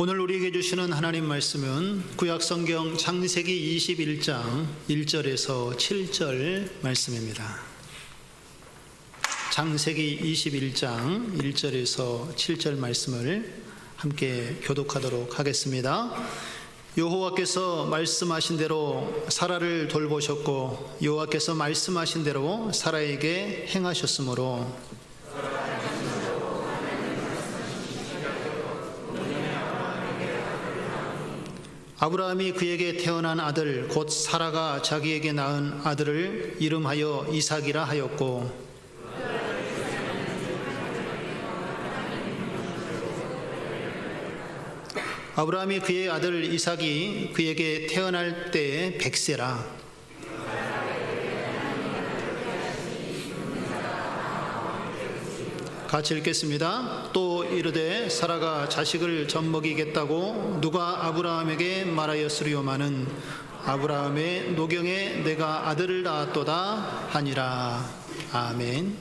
오늘 우리에게 주시는 하나님 말씀은 구약성경 창세기 21장 1절에서 7절 말씀입니다. 창세기 21장 1절에서 7절 말씀을 함께 교독하도록 하겠습니다. 여호와께서 말씀하신 대로 사라를 돌보셨고 여호와께서 말씀하신 대로 사라에게 행하셨으므로 아브라함이 그에게 태어난 아들 곧 사라가 자기에게 낳은 아들을 이름하여 이삭이라 하였고 아브라함이 그의 아들 이삭이 그에게 태어날 때에 100세라 같이 읽겠습니다. 또 이르되 사라가 자식을 젖먹이겠다고 누가 아브라함에게 말하였으리요마는 아브라함의 노경에 내가 아들을 낳았도다 하니라. 아멘.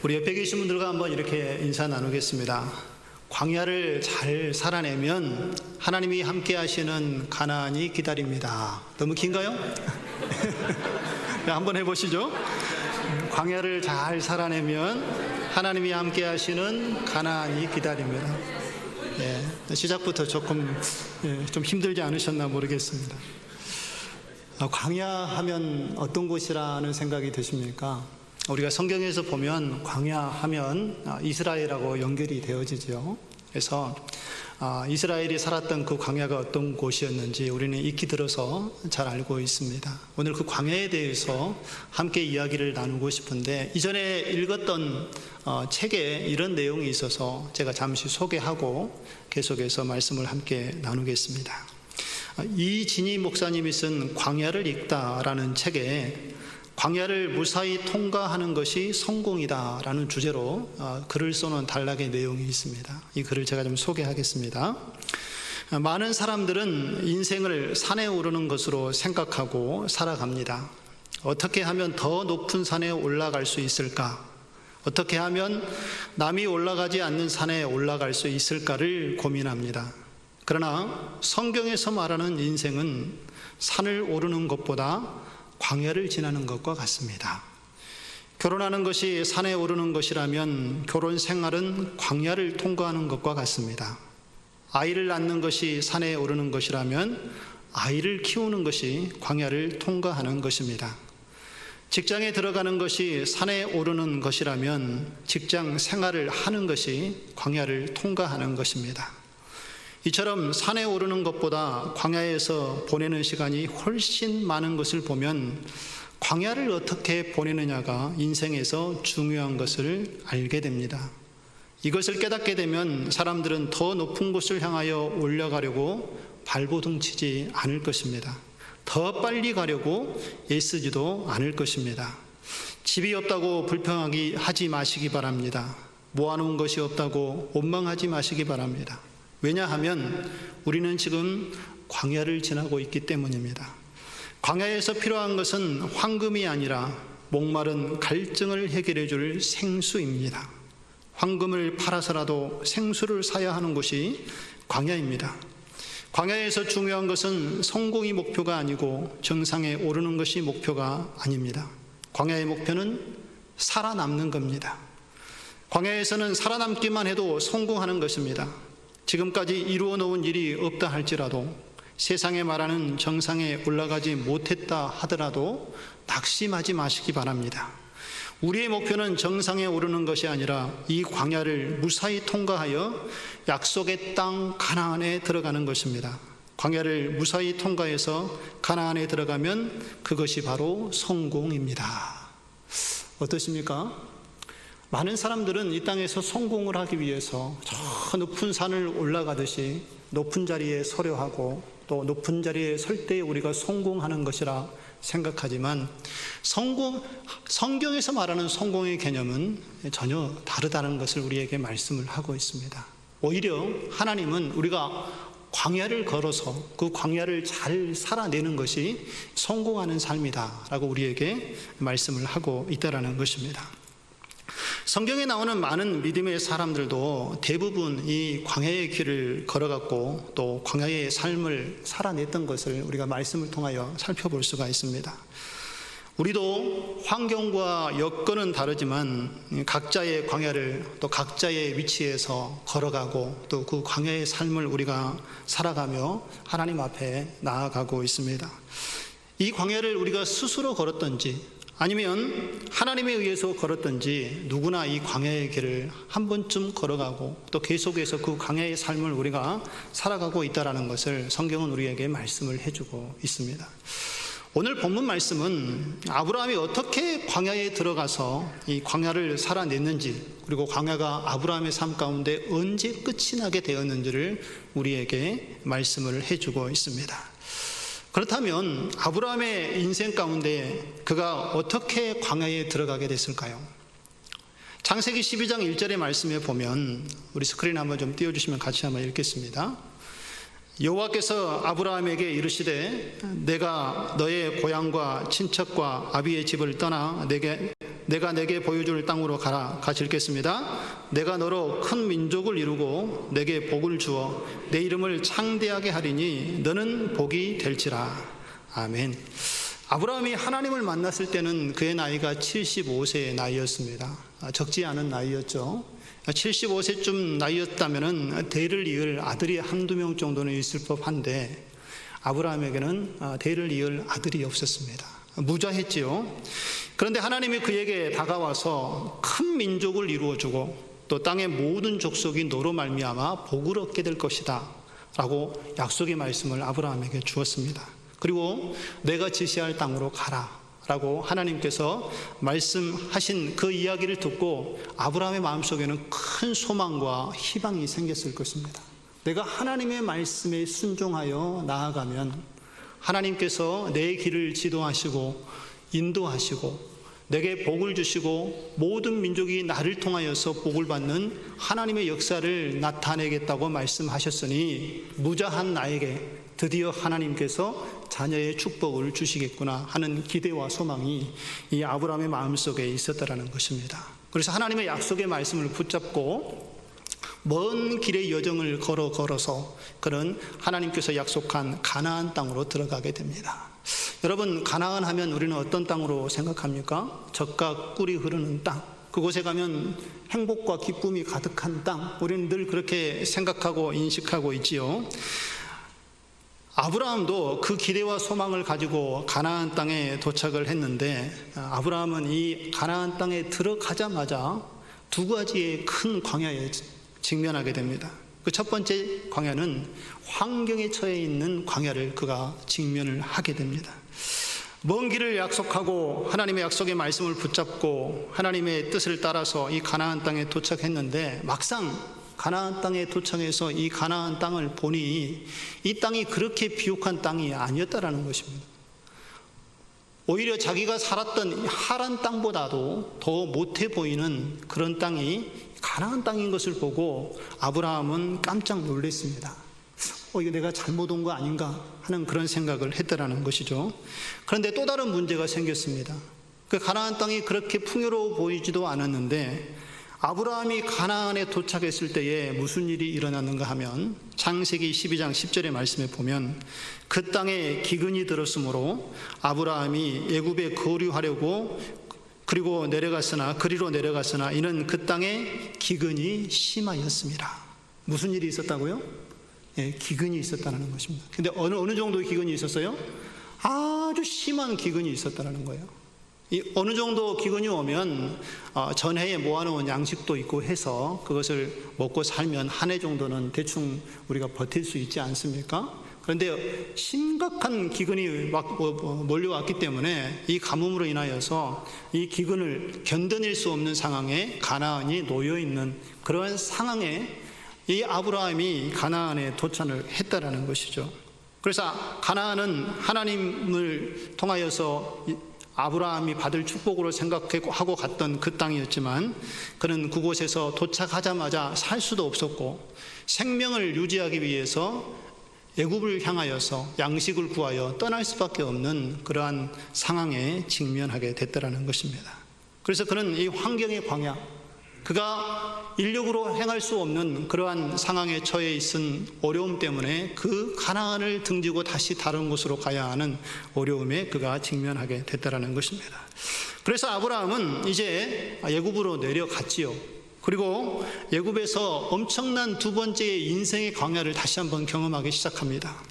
우리 옆에 계신 분들과 한번 이렇게 인사 나누겠습니다. 광야를 잘 살아내면 하나님이 함께 하시는 가나안이 기다립니다. 너무 긴가요? 한번 해보시죠. 광야를 잘 살아내면 하나님이 함께 하시는 가나안이 기다립니다. 시작부터 조금 좀 힘들지 않으셨나 모르겠습니다. 광야 하면 어떤 곳이라는 생각이 드십니까? 우리가 성경에서 보면 광야 하면 이스라엘하고 연결이 되어지죠. 그래서 이스라엘이 살았던 그 광야가 어떤 곳이었는지 우리는 익히 들어서 잘 알고 있습니다. 오늘 그 광야에 대해서 함께 이야기를 나누고 싶은데 이전에 읽었던 책에 이런 내용이 있어서 제가 잠시 소개하고 계속해서 말씀을 함께 나누겠습니다. 이진희 목사님이 쓴 광야를 읽다라는 책에 광야를 무사히 통과하는 것이 성공이다라는 주제로 글을 써놓은 단락의 내용이 있습니다. 이 글을 제가 좀 소개하겠습니다. 많은 사람들은 인생을 산에 오르는 것으로 생각하고 살아갑니다. 어떻게 하면 더 높은 산에 올라갈 수 있을까? 어떻게 하면 남이 올라가지 않는 산에 올라갈 수 있을까를 고민합니다. 그러나 성경에서 말하는 인생은 산을 오르는 것보다 광야를 지나는 것과 같습니다. 결혼하는 것이 산에 오르는 것이라면 결혼 생활은 광야를 통과하는 것과 같습니다. 아이를 낳는 것이 산에 오르는 것이라면 아이를 키우는 것이 광야를 통과하는 것입니다. 직장에 들어가는 것이 산에 오르는 것이라면 직장 생활을 하는 것이 광야를 통과하는 것입니다. 이처럼 산에 오르는 것보다 광야에서 보내는 시간이 훨씬 많은 것을 보면 광야를 어떻게 보내느냐가 인생에서 중요한 것을 알게 됩니다. 이것을 깨닫게 되면 사람들은 더 높은 곳을 향하여 올라가려고 발버둥 치지 않을 것입니다. 더 빨리 가려고 애쓰지도 않을 것입니다. 집이 없다고 불평하지 마시기 바랍니다. 모아놓은 것이 없다고 원망하지 마시기 바랍니다. 왜냐하면 우리는 지금 광야를 지나고 있기 때문입니다. 광야에서 필요한 것은 황금이 아니라 목마른 갈증을 해결해 줄 생수입니다. 황금을 팔아서라도 생수를 사야 하는 곳이 광야입니다. 광야에서 중요한 것은 성공이 목표가 아니고 정상에 오르는 것이 목표가 아닙니다. 광야의 목표는 살아남는 겁니다. 광야에서는 살아남기만 해도 성공하는 것입니다. 지금까지 이루어 놓은 일이 없다 할지라도 세상에 말하는 정상에 올라가지 못했다 하더라도 낙심하지 마시기 바랍니다. 우리의 목표는 정상에 오르는 것이 아니라 이 광야를 무사히 통과하여 약속의 땅 가나안에 들어가는 것입니다. 광야를 무사히 통과해서 가나안에 들어가면 그것이 바로 성공입니다. 어떠십니까? 많은 사람들은 이 땅에서 성공을 하기 위해서 저 높은 산을 올라가듯이 높은 자리에 서려 하고 또 높은 자리에 설 때 우리가 성공하는 것이라 생각하지만 성경에서 말하는 성공의 개념은 전혀 다르다는 것을 우리에게 말씀을 하고 있습니다. 오히려 하나님은 우리가 광야를 걸어서 그 광야를 잘 살아내는 것이 성공하는 삶이다라고 우리에게 말씀을 하고 있다는 것입니다. 성경에 나오는 많은 믿음의 사람들도 대부분 이 광야의 길을 걸어갔고 또 광야의 삶을 살아냈던 것을 우리가 말씀을 통하여 살펴볼 수가 있습니다. 우리도 환경과 여건은 다르지만 각자의 광야를 또 각자의 위치에서 걸어가고 또 그 광야의 삶을 우리가 살아가며 하나님 앞에 나아가고 있습니다. 이 광야를 우리가 스스로 걸었던지 아니면 하나님에 의해서 걸었던지 누구나 이 광야의 길을 한 번쯤 걸어가고 또 계속해서 그 광야의 삶을 우리가 살아가고 있다는 것을 성경은 우리에게 말씀을 해주고 있습니다. 오늘 본문 말씀은 아브라함이 어떻게 광야에 들어가서 이 광야를 살아냈는지, 그리고 광야가 아브라함의 삶 가운데 언제 끝이 나게 되었는지를 우리에게 말씀을 해주고 있습니다. 그렇다면 아브라함의 인생 가운데 그가 어떻게 광야에 들어가게 됐을까요? 창세기 12장 1절의 말씀에 보면, 우리 스크린 한번 좀 띄워주시면 같이 한번 읽겠습니다. 여호와께서 아브라함에게 이르시되 내가 너의 고향과 친척과 아비의 집을 떠나 내가 내게 보여줄 땅으로 가라. 같이 읽겠습니다. 내가 너로 큰 민족을 이루고 내게 복을 주어 내 이름을 창대하게 하리니 너는 복이 될지라. 아멘. 아브라함이 하나님을 만났을 때는 그의 나이가 75세의 나이였습니다. 적지 않은 나이였죠. 75세쯤 나이였다면 대를 이을 아들이 한두 명 정도는 있을 법한데 아브라함에게는 대를 이을 아들이 없었습니다. 무자했지요. 그런데 하나님이 그에게 다가와서 큰 민족을 이루어주고 또 땅의 모든 족속이 너로 말미암아 복을 얻게 될 것이다 라고 약속의 말씀을 아브라함에게 주었습니다. 그리고 내가 지시할 땅으로 가라 라고 하나님께서 말씀하신 그 이야기를 듣고 아브라함의 마음속에는 큰 소망과 희망이 생겼을 것입니다. 내가 하나님의 말씀에 순종하여 나아가면 하나님께서 내 길을 지도하시고 인도하시고 내게 복을 주시고 모든 민족이 나를 통하여서 복을 받는 하나님의 역사를 나타내겠다고 말씀하셨으니 무자한 나에게 드디어 하나님께서 자녀의 축복을 주시겠구나 하는 기대와 소망이 이 아브라함의 마음속에 있었다라는 것입니다. 그래서 하나님의 약속의 말씀을 붙잡고 먼 길의 여정을 걸어서 그는 하나님께서 약속한 가나안 땅으로 들어가게 됩니다. 여러분, 가나안 하면 우리는 어떤 땅으로 생각합니까? 젖과 꿀이 흐르는 땅, 그곳에 가면 행복과 기쁨이 가득한 땅, 우리는 늘 그렇게 생각하고 인식하고 있지요. 아브라함도 그 기대와 소망을 가지고 가나안 땅에 도착을 했는데 아브라함은 이 가나안 땅에 들어가자마자 두 가지의 큰 광야에 직면하게 됩니다. 그 첫 번째 광야는 환경에 처해 있는 광야를 그가 직면을 하게 됩니다. 먼 길을 약속하고 하나님의 약속의 말씀을 붙잡고 하나님의 뜻을 따라서 이 가나안 땅에 도착했는데 막상 가나안 땅에 도착해서 이 가나안 땅을 보니 이 땅이 그렇게 비옥한 땅이 아니었다라는 것입니다. 오히려 자기가 살았던 하란 땅보다도 더 못해 보이는 그런 땅이 가나안 땅인 것을 보고 아브라함은 깜짝 놀랐습니다. 이거 내가 잘못 온 거 아닌가 하는 그런 생각을 했다라는 것이죠. 그런데 또 다른 문제가 생겼습니다. 그 가나안 땅이 그렇게 풍요로워 보이지도 않았는데 아브라함이 가나안에 도착했을 때에 무슨 일이 일어났는가 하면 창세기 12장 10절의 말씀에 보면 그 땅에 기근이 들었으므로 아브라함이 애굽에 거류하려고 그리로 내려갔으나 이는 그 땅에 기근이 심하였습니다. 무슨 일이 있었다고요? 기근이 있었다는 것입니다. 근데 어느 정도의 기근이 있었어요? 아주 심한 기근이 있었다는 거예요. 어느 정도 기근이 오면 전해에 모아놓은 양식도 있고 해서 그것을 먹고 살면 한 해 정도는 대충 우리가 버틸 수 있지 않습니까? 그런데 심각한 기근이 몰려왔기 때문에 이 가뭄으로 인하여서 이 기근을 견뎌낼 수 없는 상황에 가나안이 놓여있는 그러한 상황에 이 아브라함이 가나안에 도착을 했다라는 것이죠. 그래서 가나안은 하나님을 통하여서 아브라함이 받을 축복으로 생각하고 갔던 그 땅이었지만 그는 그곳에서 도착하자마자 살 수도 없었고 생명을 유지하기 위해서 애굽을 향하여서 양식을 구하여 떠날 수밖에 없는 그러한 상황에 직면하게 됐다라는 것입니다. 그래서 그는 이 환경의 광야, 그가 인력으로 행할 수 없는 그러한 상황에 처해 있은 어려움 때문에 그 가나안을 등지고 다시 다른 곳으로 가야 하는 어려움에 그가 직면하게 됐다라는 것입니다. 그래서 아브라함은 이제 애굽으로 내려갔지요. 그리고 애굽에서 엄청난 두 번째의 인생의 광야를 다시 한번 경험하기 시작합니다.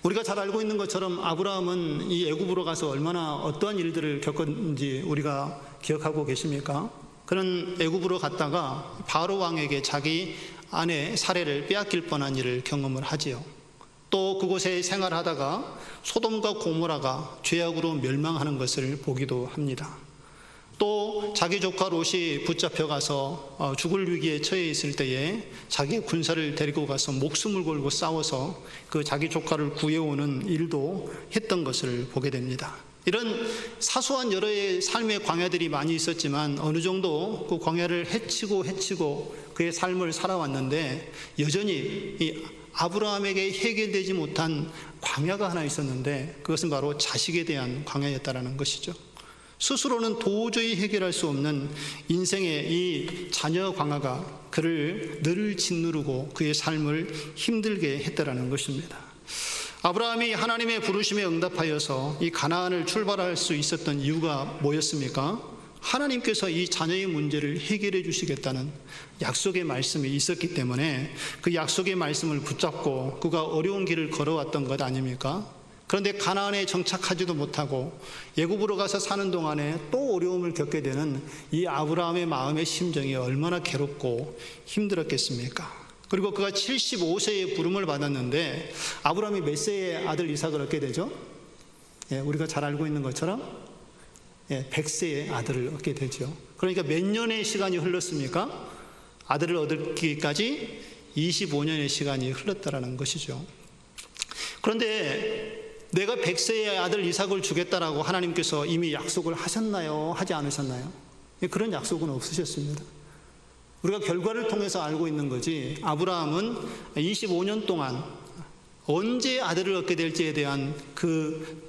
우리가 잘 알고 있는 것처럼 아브라함은 이 애굽으로 가서 얼마나 어떠한 일들을 겪었는지 우리가 기억하고 계십니까? 그는 애굽으로 갔다가 바로 왕에게 자기 아내 사레를 빼앗길 뻔한 일을 경험을 하지요. 또 그곳에 생활하다가 소돔과 고모라가 죄악으로 멸망하는 것을 보기도 합니다. 또 자기 조카 롯이 붙잡혀가서 죽을 위기에 처해 있을 때에 자기의 군사를 데리고 가서 목숨을 걸고 싸워서 그 자기 조카를 구해오는 일도 했던 것을 보게 됩니다. 이런 사소한 여러의 삶의 광야들이 많이 있었지만 어느 정도 그 광야를 헤치고 그의 삶을 살아왔는데 여전히 이 아브라함에게 해결되지 못한 광야가 하나 있었는데 그것은 바로 자식에 대한 광야였다라는 것이죠. 스스로는 도저히 해결할 수 없는 인생의 이 자녀 광야가 그를 늘 짓누르고 그의 삶을 힘들게 했다라는 것입니다. 아브라함이 하나님의 부르심에 응답하여서 이 가나안을 출발할 수 있었던 이유가 뭐였습니까? 하나님께서 이 자녀의 문제를 해결해 주시겠다는 약속의 말씀이 있었기 때문에 그 약속의 말씀을 붙잡고 그가 어려운 길을 걸어왔던 것 아닙니까? 그런데 가나안에 정착하지도 못하고 애굽으로 가서 사는 동안에 또 어려움을 겪게 되는 이 아브라함의 마음의 심정이 얼마나 괴롭고 힘들었겠습니까? 그리고 그가 75세의 부름을 받았는데 아브라함이 몇 세의 아들 이삭을 얻게 되죠? 우리가 잘 알고 있는 것처럼 100세의 아들을 얻게 되죠. 그러니까 몇 년의 시간이 흘렀습니까? 아들을 얻기까지 25년의 시간이 흘렀다라는 것이죠. 그런데 내가 100세의 아들 이삭을 주겠다라고 하나님께서 이미 약속을 하셨나요? 하지 않으셨나요? 그런 약속은 없으셨습니다. 우리가 결과를 통해서 알고 있는 거지 아브라함은 25년 동안 언제 아들을 얻게 될지에 대한 그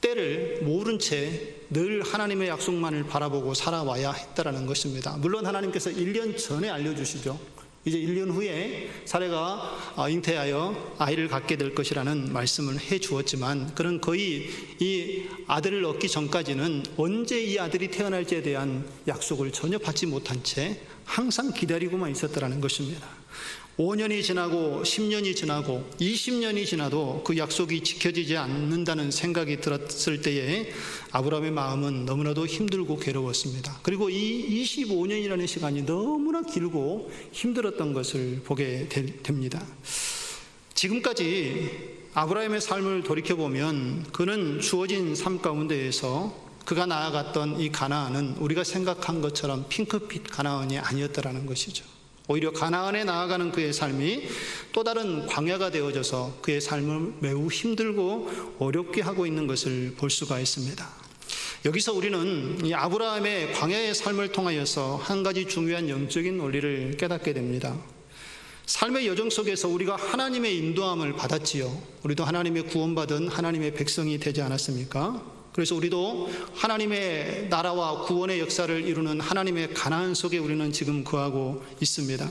때를 모른 채 늘 하나님의 약속만을 바라보고 살아와야 했다라는 것입니다. 물론 하나님께서 1년 전에 알려주시죠. 이제 1년 후에 사레가 잉태하여 아이를 갖게 될 것이라는 말씀을 해 주었지만 그는 거의 이 아들을 얻기 전까지는 언제 이 아들이 태어날지에 대한 약속을 전혀 받지 못한 채 항상 기다리고만 있었다라는 것입니다. 5년이 지나고 10년이 지나고 20년이 지나도 그 약속이 지켜지지 않는다는 생각이 들었을 때에 아브라함의 마음은 너무나도 힘들고 괴로웠습니다. 그리고 이 25년이라는 시간이 너무나 길고 힘들었던 것을 보게 됩니다. 지금까지 아브라함의 삶을 돌이켜보면 그는 주어진 삶 가운데에서 그가 나아갔던 이 가나안은 우리가 생각한 것처럼 핑크빛 가나안이 아니었다라는 것이죠. 오히려 가나안에 나아가는 그의 삶이 또 다른 광야가 되어져서 그의 삶을 매우 힘들고 어렵게 하고 있는 것을 볼 수가 있습니다. 여기서 우리는 이 아브라함의 광야의 삶을 통하여서 한 가지 중요한 영적인 원리를 깨닫게 됩니다. 삶의 여정 속에서 우리가 하나님의 인도함을 받았지요. 우리도 하나님의 구원받은 하나님의 백성이 되지 않았습니까? 그래서 우리도 하나님의 나라와 구원의 역사를 이루는 하나님의 가나안 속에 우리는 지금 거하고 있습니다.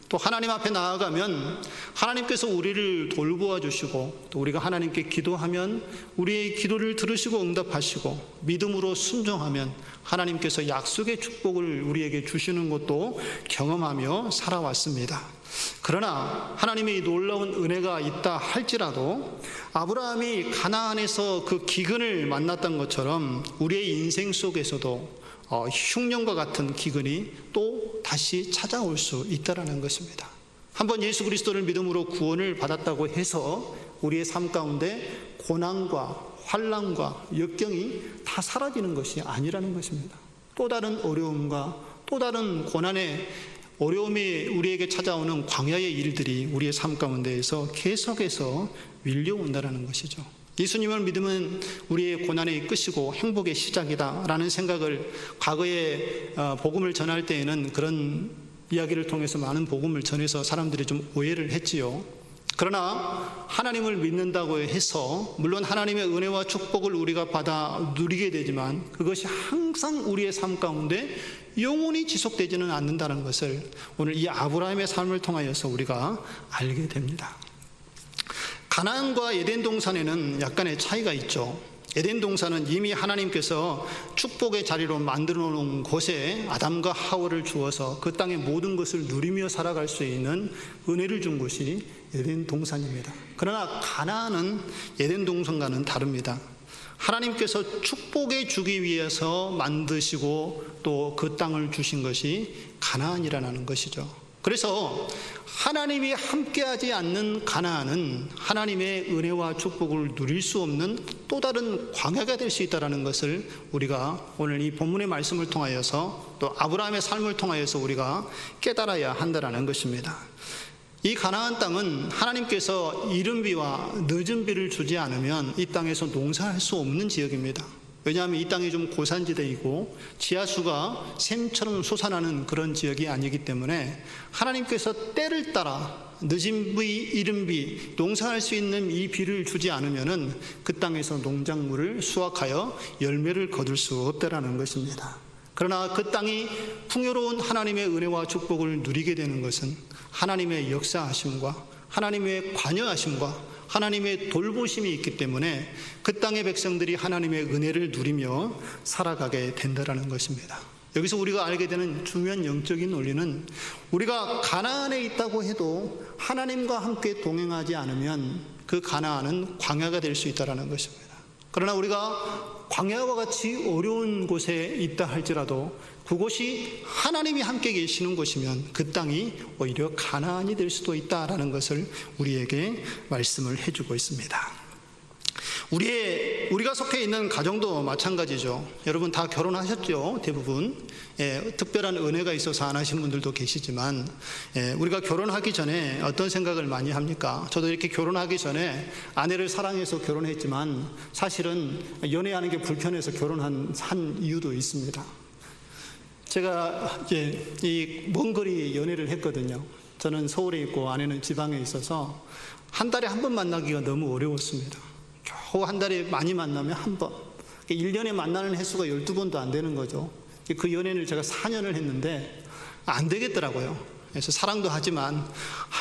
또 하나님 앞에 나아가면 하나님께서 우리를 돌보아 주시고 또 우리가 하나님께 기도하면 우리의 기도를 들으시고 응답하시고 믿음으로 순종하면 하나님께서 약속의 축복을 우리에게 주시는 것도 경험하며 살아왔습니다. 그러나 하나님의 놀라운 은혜가 있다 할지라도 아브라함이 가나안에서 그 기근을 만났던 것처럼 우리의 인생 속에서도 흉년과 같은 기근이 또 다시 찾아올 수 있다는 것입니다. 한번 예수 그리스도를 믿음으로 구원을 받았다고 해서 우리의 삶 가운데 고난과 환난과 역경이 다 사라지는 것이 아니라는 것입니다. 또 다른 어려움과 또 다른 고난의 어려움이 우리에게 찾아오는 광야의 일들이 우리의 삶 가운데에서 계속해서 밀려온다는 것이죠. 예수님을 믿으면 우리의 고난의 끝이고 행복의 시작이다라는 생각을 과거에 복음을 전할 때에는 그런 이야기를 통해서 많은 복음을 전해서 사람들이 좀 오해를 했지요. 그러나 하나님을 믿는다고 해서 물론 하나님의 은혜와 축복을 우리가 받아 누리게 되지만 그것이 항상 우리의 삶 가운데 영원히 지속되지는 않는다는 것을 오늘 이 아브라함의 삶을 통하여서 우리가 알게 됩니다. 가나안과 에덴 동산에는 약간의 차이가 있죠. 에덴 동산은 이미 하나님께서 축복의 자리로 만들어 놓은 곳에 아담과 하와를 주어서 그 땅의 모든 것을 누리며 살아갈 수 있는 은혜를 준 곳이 에덴 동산입니다. 그러나 가나안은 에덴 동산과는 다릅니다. 하나님께서 축복해 주기 위해서 만드시고 또 그 땅을 주신 것이 가나안이라는 것이죠. 그래서 하나님이 함께하지 않는 가나안은 하나님의 은혜와 축복을 누릴 수 없는 또 다른 광야가 될 수 있다는 것을 우리가 오늘 이 본문의 말씀을 통하여서 또 아브라함의 삶을 통하여서 우리가 깨달아야 한다는 것입니다. 이 가나안 땅은 하나님께서 이른 비와 늦은 비를 주지 않으면 이 땅에서 농사할 수 없는 지역입니다. 왜냐하면 이 땅이 좀 고산지대이고 지하수가 샘처럼 솟아나는 그런 지역이 아니기 때문에 하나님께서 때를 따라 늦은 비, 이른 비, 농사할 수 있는 이 비를 주지 않으면은 그 땅에서 농작물을 수확하여 열매를 거둘 수 없다라는 것입니다. 그러나 그 땅이 풍요로운 하나님의 은혜와 축복을 누리게 되는 것은 하나님의 역사하심과 하나님의 관여하심과 하나님의 돌보심이 있기 때문에 그 땅의 백성들이 하나님의 은혜를 누리며 살아가게 된다는 것입니다. 여기서 우리가 알게 되는 중요한 영적인 논리는 우리가 가나안에 있다고 해도 하나님과 함께 동행하지 않으면 그 가나안은 광야가 될 수 있다는 것입니다. 그러나 우리가 광야와 같이 어려운 곳에 있다 할지라도 그곳이 하나님이 함께 계시는 곳이면 그 땅이 오히려 가나안이 될 수도 있다라는 것을 우리에게 말씀을 해주고 있습니다. 우리가 속해 있는 가정도 마찬가지죠. 여러분 다 결혼하셨죠? 대부분. 특별한 은혜가 있어서 안 하신 분들도 계시지만 우리가 결혼하기 전에 어떤 생각을 많이 합니까? 저도 이렇게 결혼하기 전에 아내를 사랑해서 결혼했지만 사실은 연애하는 게 불편해서 결혼한 이유도 있습니다. 제가 이 먼 거리 연애를 했거든요. 저는 서울에 있고 아내는 지방에 있어서 한 달에 한 번 만나기가 너무 어려웠습니다. 겨우 한 달에 많이 만나면 한 번. 1년에 만나는 횟수가 12번도 안 되는 거죠. 그 연애를 제가 4년을 했는데 안 되겠더라고요. 그래서 사랑도 하지만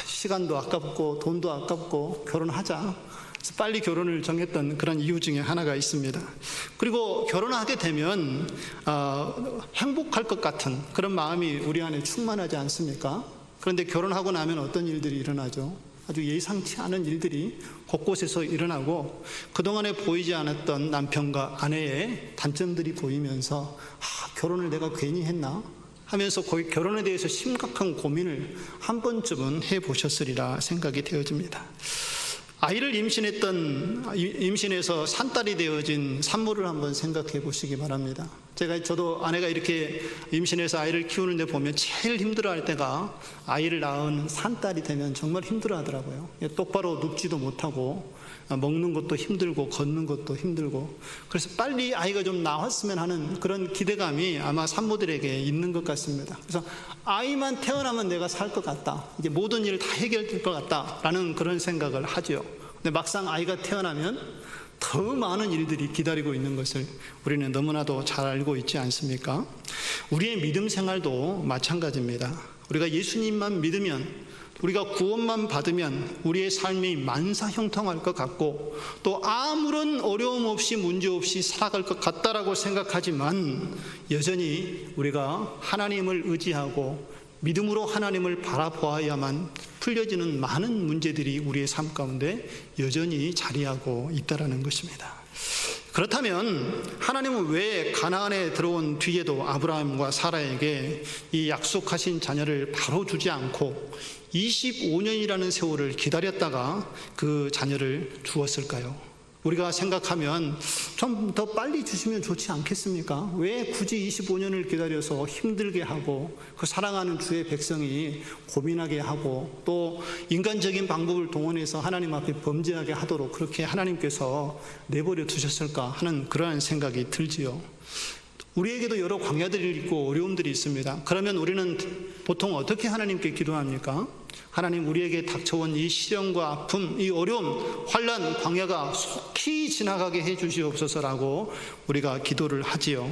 시간도 아깝고 돈도 아깝고 결혼하자. 그래서 빨리 결혼을 정했던 그런 이유 중에 하나가 있습니다. 그리고 결혼하게 되면 행복할 것 같은 그런 마음이 우리 안에 충만하지 않습니까? 그런데 결혼하고 나면 어떤 일들이 일어나죠? 아주 예상치 않은 일들이 곳곳에서 일어나고 그동안에 보이지 않았던 남편과 아내의 단점들이 보이면서 결혼을 내가 괜히 했나? 하면서 결혼에 대해서 심각한 고민을 한 번쯤은 해보셨으리라 생각이 되어집니다. 아이를 임신해서 산딸이 되어진 산모를 한번 생각해 보시기 바랍니다. 저도 아내가 이렇게 임신해서 아이를 키우는데 보면 제일 힘들어할 때가 아이를 낳은 산딸이 되면 정말 힘들어하더라고요. 똑바로 눕지도 못하고 먹는 것도 힘들고 걷는 것도 힘들고 그래서 빨리 아이가 좀 나왔으면 하는 그런 기대감이 아마 산모들에게 있는 것 같습니다. 그래서 아이만 태어나면 내가 살 것 같다. 이제 모든 일 다 해결될 것 같다라는 그런 생각을 하죠. 근데 막상 아이가 태어나면 더 많은 일들이 기다리고 있는 것을 우리는 너무나도 잘 알고 있지 않습니까? 우리의 믿음 생활도 마찬가지입니다. 우리가 예수님만 믿으면 우리가 구원만 받으면 우리의 삶이 만사형통할 것 같고 또 아무런 어려움 없이 문제 없이 살아갈 것 같다라고 생각하지만 여전히 우리가 하나님을 의지하고 믿음으로 하나님을 바라보아야만 풀려지는 많은 문제들이 우리의 삶 가운데 여전히 자리하고 있다는 것입니다. 그렇다면 하나님은 왜 가나안에 들어온 뒤에도 아브라함과 사라에게 이 약속하신 자녀를 바로 주지 않고 25년이라는 세월을 기다렸다가 그 자녀를 주었을까요? 우리가 생각하면 좀 더 빨리 주시면 좋지 않겠습니까? 왜 굳이 25년을 기다려서 힘들게 하고 그 사랑하는 주의 백성이 고민하게 하고 또 인간적인 방법을 동원해서 하나님 앞에 범죄하게 하도록 그렇게 하나님께서 내버려 두셨을까 하는 그러한 생각이 들지요. 우리에게도 여러 광야들이 있고 어려움들이 있습니다. 그러면 우리는 보통 어떻게 하나님께 기도합니까? 하나님 우리에게 닥쳐온 이 시련과 아픔, 이 어려움, 환난, 광야가 속히 지나가게 해 주시옵소서라고 우리가 기도를 하지요.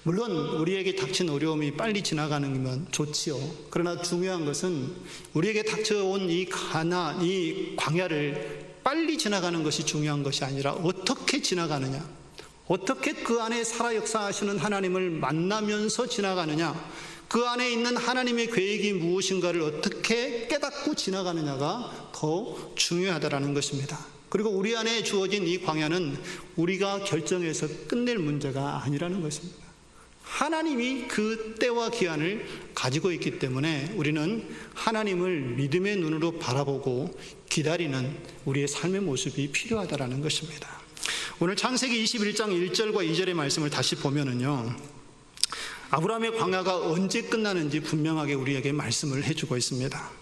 물론 우리에게 닥친 어려움이 빨리 지나가는 건 좋지요. 그러나 중요한 것은 우리에게 닥쳐온 이 가난, 이 광야를 빨리 지나가는 것이 중요한 것이 아니라 어떻게 지나가느냐, 어떻게 그 안에 살아 역사하시는 하나님을 만나면서 지나가느냐, 그 안에 있는 하나님의 계획이 무엇인가를 어떻게 깨닫고 지나가느냐가 더 중요하다라는 것입니다. 그리고 우리 안에 주어진 이 광야는 우리가 결정해서 끝낼 문제가 아니라는 것입니다. 하나님이 그 때와 기한을 가지고 있기 때문에 우리는 하나님을 믿음의 눈으로 바라보고 기다리는 우리의 삶의 모습이 필요하다라는 것입니다. 오늘 창세기 21장 1절과 2절의 말씀을 다시 보면은요, 아브라함의 광야가 언제 끝나는지 분명하게 우리에게 말씀을 해주고 있습니다.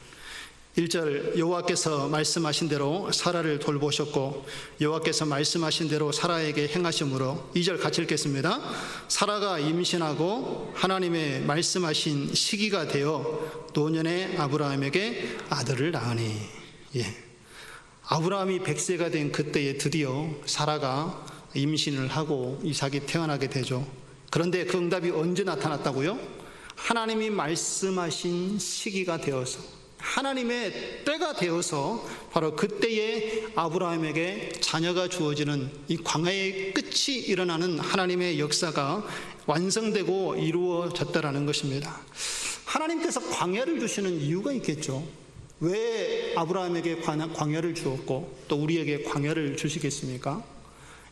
1절, 여호와께서 말씀하신 대로 사라를 돌보셨고 여호와께서 말씀하신 대로 사라에게 행하심으로. 2절 같이 읽겠습니다. 사라가 임신하고 하나님의 말씀하신 시기가 되어 노년의 아브라함에게 아들을 낳으니. 아브라함이 100세가 된 그때에 드디어 사라가 임신을 하고 이삭이 태어나게 되죠. 그런데 그 응답이 언제 나타났다고요? 하나님이 말씀하신 시기가 되어서, 하나님의 때가 되어서 바로 그때에 아브라함에게 자녀가 주어지는 이 광야의 끝이 일어나는 하나님의 역사가 완성되고 이루어졌다라는 것입니다. 하나님께서 광야를 주시는 이유가 있겠죠. 왜 아브라함에게 광야를 주었고 또 우리에게 광야를 주시겠습니까?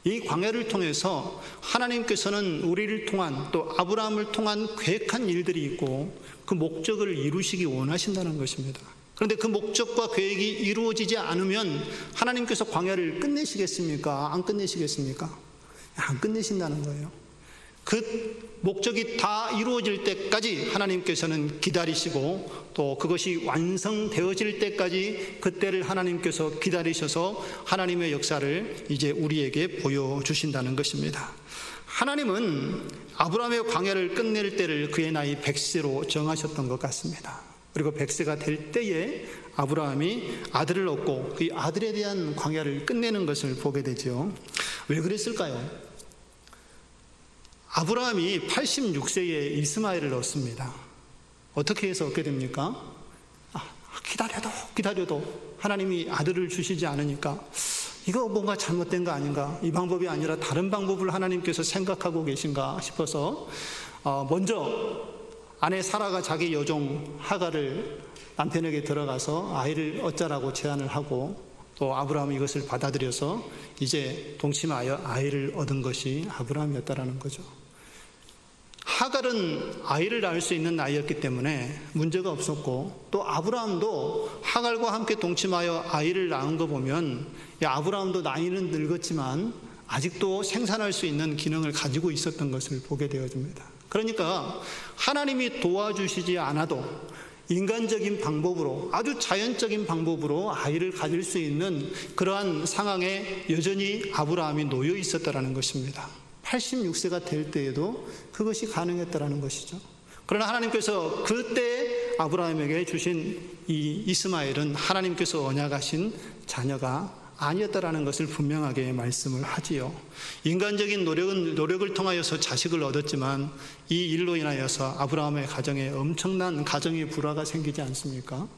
이 광야를 통해서 하나님께서는 우리를 통한, 또 아브라함을 통한 계획한 일들이 있고 그 목적을 이루시기 원하신다는 것입니다. 그런데 그 목적과 계획이 이루어지지 않으면 하나님께서 광야를 끝내시겠습니까? 안 끝내시겠습니까? 안 끝내신다는 거예요. 그 목적이 다 이루어질 때까지 하나님께서는 기다리시고 또 그것이 완성되어질 때까지 그때를 하나님께서 기다리셔서 하나님의 역사를 이제 우리에게 보여주신다는 것입니다. 하나님은 아브라함의 광야를 끝낼 때를 그의 나이 100세로 정하셨던 것 같습니다. 그리고 100세가 될 때에 아브라함이 아들을 얻고 그 아들에 대한 광야를 끝내는 것을 보게 되죠. 왜 그랬을까요? 아브라함이 86세에 이스마엘을 얻습니다. 어떻게 해서 얻게 됩니까? 기다려도 하나님이 아들을 주시지 않으니까 이거 뭔가 잘못된 거 아닌가? 이 방법이 아니라 다른 방법을 하나님께서 생각하고 계신가 싶어서 먼저 아내 사라가 자기 여종 하갈을 남편에게 들어가서 아이를 얻자라고 제안을 하고 또 아브라함이 이것을 받아들여서 이제 동침하여 아이를 얻은 것이 아브라함이었다라는 거죠. 하갈은 아이를 낳을 수 있는 나이였기 때문에 문제가 없었고 또 아브라함도 하갈과 함께 동침하여 아이를 낳은 거 보면 아브라함도 나이는 늙었지만 아직도 생산할 수 있는 기능을 가지고 있었던 것을 보게 되어집니다. 그러니까 하나님이 도와주시지 않아도 인간적인 방법으로, 아주 자연적인 방법으로 아이를 가질 수 있는 그러한 상황에 여전히 아브라함이 놓여 있었다라는 것입니다. 86세가 될 때에도 그것이 가능했다라는 것이죠. 그러나 하나님께서 그때 아브라함에게 주신 이 이스마엘은 하나님께서 언약하신 자녀가 아니었다라는 것을 분명하게 말씀을 하지요. 인간적인 노력을 통하여서 자식을 얻었지만 이 일로 인하여서 아브라함의 가정에 엄청난 가정의 불화가 생기지 않습니까?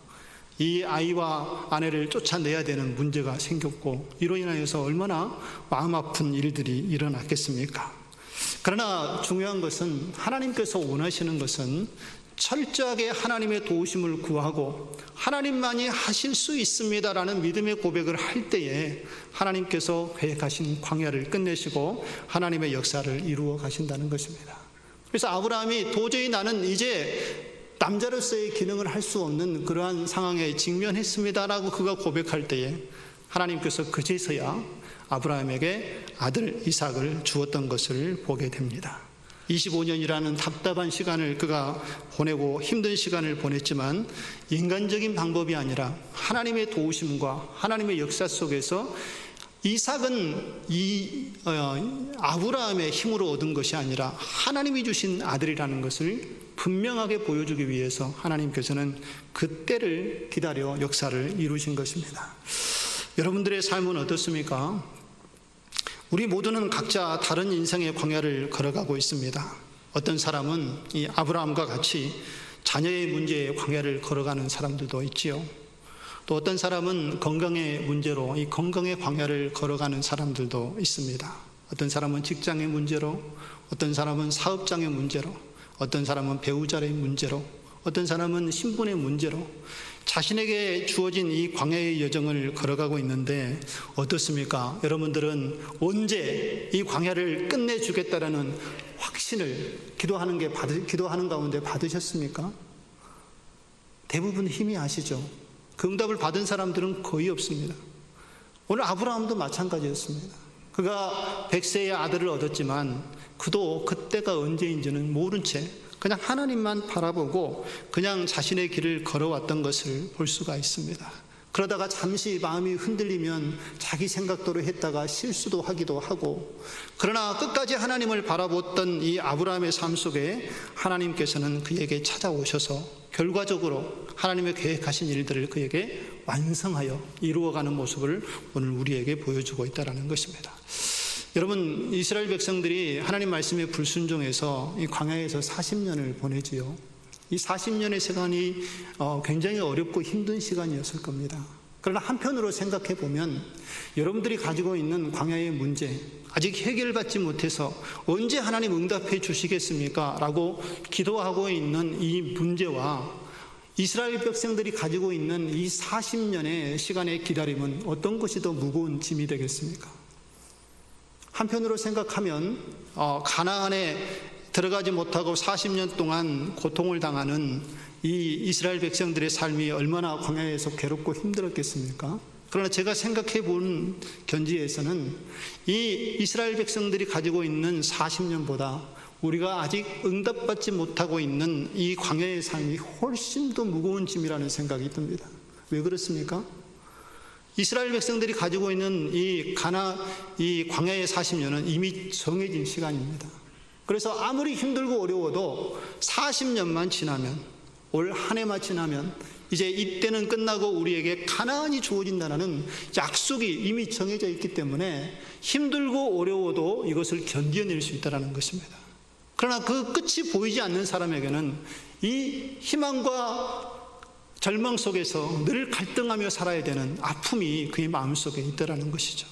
이 아이와 아내를 쫓아내야 되는 문제가 생겼고 이로 인하여서 얼마나 마음 아픈 일들이 일어났겠습니까? 그러나 중요한 것은 하나님께서 원하시는 것은 철저하게 하나님의 도우심을 구하고 하나님만이 하실 수 있습니다라는 믿음의 고백을 할 때에 하나님께서 계획하신 광야를 끝내시고 하나님의 역사를 이루어 가신다는 것입니다. 그래서 아브라함이 도저히 나는 이제 남자로서의 기능을 할 수 없는 그러한 상황에 직면했습니다라고 그가 고백할 때에 하나님께서 그제서야 아브라함에게 아들 이삭을 주었던 것을 보게 됩니다. 25년이라는 답답한 시간을 그가 보내고 힘든 시간을 보냈지만 인간적인 방법이 아니라 하나님의 도우심과 하나님의 역사 속에서 이삭은 아브라함의 힘으로 얻은 것이 아니라 하나님이 주신 아들이라는 것을 분명하게 보여주기 위해서 하나님께서는 그 때를 기다려 역사를 이루신 것입니다. 여러분들의 삶은 어떻습니까? 우리 모두는 각자 다른 인생의 광야를 걸어가고 있습니다. 어떤 사람은 이 아브라함과 같이 자녀의 문제에 광야를 걸어가는 사람들도 있지요. 또 어떤 사람은 건강의 문제로 이 건강의 광야를 걸어가는 사람들도 있습니다. 어떤 사람은 직장의 문제로, 어떤 사람은 사업장의 문제로, 어떤 사람은 배우자의 문제로, 어떤 사람은 신분의 문제로 자신에게 주어진 이 광야의 여정을 걸어가고 있는데 어떻습니까? 여러분들은 언제 이 광야를 끝내주겠다라는 확신을 기도하는 가운데 받으셨습니까? 대부분 희미하시죠. 그 응답을 받은 사람들은 거의 없습니다. 오늘 아브라함도 마찬가지였습니다. 그가 100세의 아들을 얻었지만 그도 그때가 언제인지는 모른 채 그냥 하나님만 바라보고 그냥 자신의 길을 걸어왔던 것을 볼 수가 있습니다. 그러다가 잠시 마음이 흔들리면 자기 생각대로 했다가 실수도 하기도 하고, 그러나 끝까지 하나님을 바라봤던 이 아브라함의 삶 속에 하나님께서는 그에게 찾아오셔서 결과적으로 하나님의 계획하신 일들을 그에게 완성하여 이루어가는 모습을 오늘 우리에게 보여주고 있다는 것입니다. 여러분, 이스라엘 백성들이 하나님 말씀에 불순종해서 이 광야에서 40년을 보내지요. 이 40년의 시간이 굉장히 어렵고 힘든 시간이었을 겁니다. 그러나 한편으로 생각해 보면 여러분들이 가지고 있는 광야의 문제, 아직 해결받지 못해서 언제 하나님 응답해 주시겠습니까? 라고 기도하고 있는 이 문제와 이스라엘 백성들이 가지고 있는 이 40년의 시간의 기다림은 어떤 것이 더 무거운 짐이 되겠습니까? 한편으로 생각하면 가나안에 들어가지 못하고 40년 동안 고통을 당하는 이 이스라엘 백성들의 삶이 얼마나 광야에서 괴롭고 힘들었겠습니까? 그러나 제가 생각해 본 견지에서는 이 이스라엘 백성들이 가지고 있는 40년보다 우리가 아직 응답받지 못하고 있는 이 광야의 삶이 훨씬 더 무거운 짐이라는 생각이 듭니다. 왜 그렇습니까? 이스라엘 백성들이 가지고 있는 이 광야의 40년은 이미 정해진 시간입니다. 그래서 아무리 힘들고 어려워도 40년만 지나면, 올 한 해만 지나면 이제 이때는 끝나고 우리에게 가나안이 주어진다는 약속이 이미 정해져 있기 때문에 힘들고 어려워도 이것을 견뎌낼 수 있다는 것입니다. 그러나 그 끝이 보이지 않는 사람에게는 이 희망과 절망 속에서 늘 갈등하며 살아야 되는 아픔이 그의 마음속에 있다는 것이죠.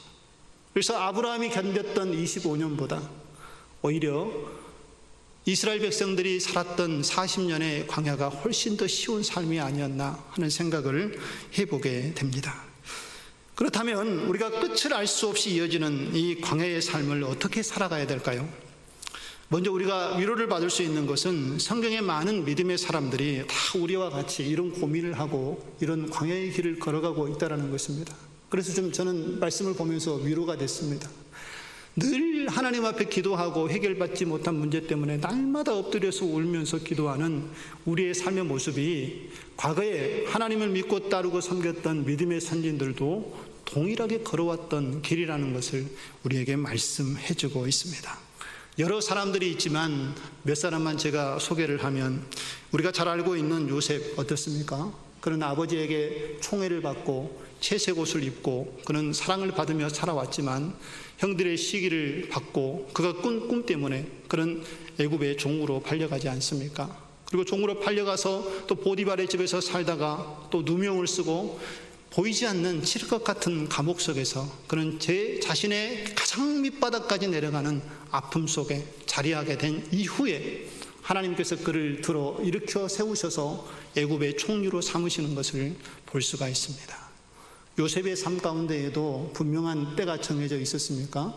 그래서 아브라함이 견뎠던 25년보다 오히려 이스라엘 백성들이 살았던 40년의 광야가 훨씬 더 쉬운 삶이 아니었나 하는 생각을 해보게 됩니다. 그렇다면 우리가 끝을 알 수 없이 이어지는 이 광야의 삶을 어떻게 살아가야 될까요? 먼저 우리가 위로를 받을 수 있는 것은 성경의 많은 믿음의 사람들이 다 우리와 같이 이런 고민을 하고 이런 광야의 길을 걸어가고 있다는 것입니다. 그래서 좀 저는 말씀을 보면서 위로가 됐습니다. 늘 하나님 앞에 기도하고 해결받지 못한 문제 때문에 날마다 엎드려서 울면서 기도하는 우리의 삶의 모습이 과거에 하나님을 믿고 따르고 섬겼던 믿음의 선진들도 동일하게 걸어왔던 길이라는 것을 우리에게 말씀해주고 있습니다. 여러 사람들이 있지만 몇 사람만 제가 소개를 하면, 우리가 잘 알고 있는 요셉 어떻습니까? 그는 아버지에게 총애를 받고 채색 옷을 입고 그는 사랑을 받으며 살아왔지만 형들의 시기를 받고 그가 꾼 꿈 때문에 그는 애굽의 종으로 팔려가지 않습니까? 그리고 종으로 팔려가서 또 보디발의 집에서 살다가 또 누명을 쓰고 보이지 않는 칠흑것 같은 감옥 속에서 그는 제 자신의 가장 밑바닥까지 내려가는 아픔 속에 자리하게 된 이후에 하나님께서 그를 들어 일으켜 세우셔서 애굽의 총리로 삼으시는 것을 볼 수가 있습니다. 요셉의 삶 가운데에도 분명한 때가 정해져 있었습니까?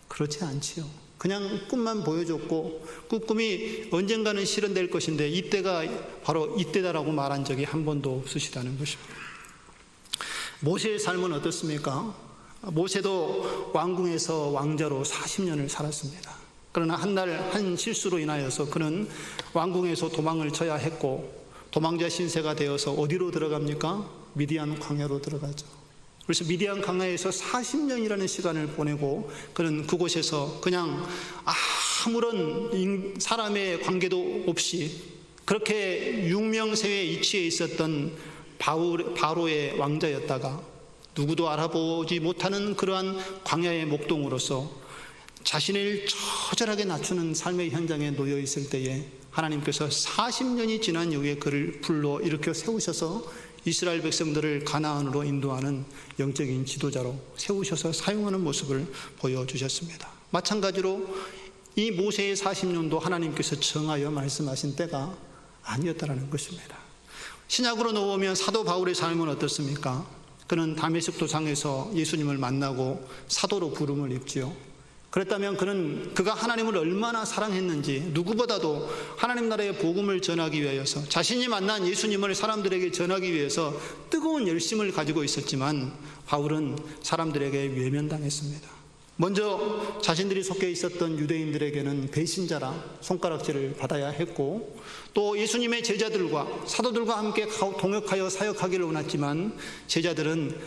그렇지 않지요. 그냥 꿈만 보여줬고 그 꿈이 언젠가는 실현될 것인데 이때가 바로 이때다라고 말한 적이 한 번도 없으시다는 것입니다. 모세의 삶은 어떻습니까? 모세도 왕궁에서 왕자로 40년을 살았습니다. 그러나 한날 한 실수로 인하여서 그는 왕궁에서 도망을 쳐야 했고 도망자 신세가 되어서 어디로 들어갑니까? 미디안 광야로 들어가죠. 그래서 미디안 광야에서 40년이라는 시간을 보내고 그는 그곳에서 그냥 아무런 사람의 관계도 없이 그렇게 육명세에 이치해 있었던 바로의 왕자였다가 누구도 알아보지 못하는 그러한 광야의 목동으로서 자신을 처절하게 낮추는 삶의 현장에 놓여 있을 때에 하나님께서 40년이 지난 이후에 그를 불러 일으켜 세우셔서 이스라엘 백성들을 가나안으로 인도하는 영적인 지도자로 세우셔서 사용하는 모습을 보여주셨습니다. 마찬가지로 이 모세의 40년도 하나님께서 정하여 말씀하신 때가 아니었다는 것입니다. 신약으로 놓으면 사도 바울의 삶은 어떻습니까? 그는 다메섹 도상에서 예수님을 만나고 사도로 부름을 입지요. 그랬다면 그가 하나님을 얼마나 사랑했는지 누구보다도 하나님 나라의 복음을 전하기 위하여서 자신이 만난 예수님을 사람들에게 전하기 위해서 뜨거운 열심을 가지고 있었지만 바울은 사람들에게 외면당했습니다. 먼저 자신들이 속해 있었던 유대인들에게는 배신자라 손가락질을 받아야 했고 또 예수님의 제자들과 사도들과 함께 동역하여 사역하기를 원했지만 제자들은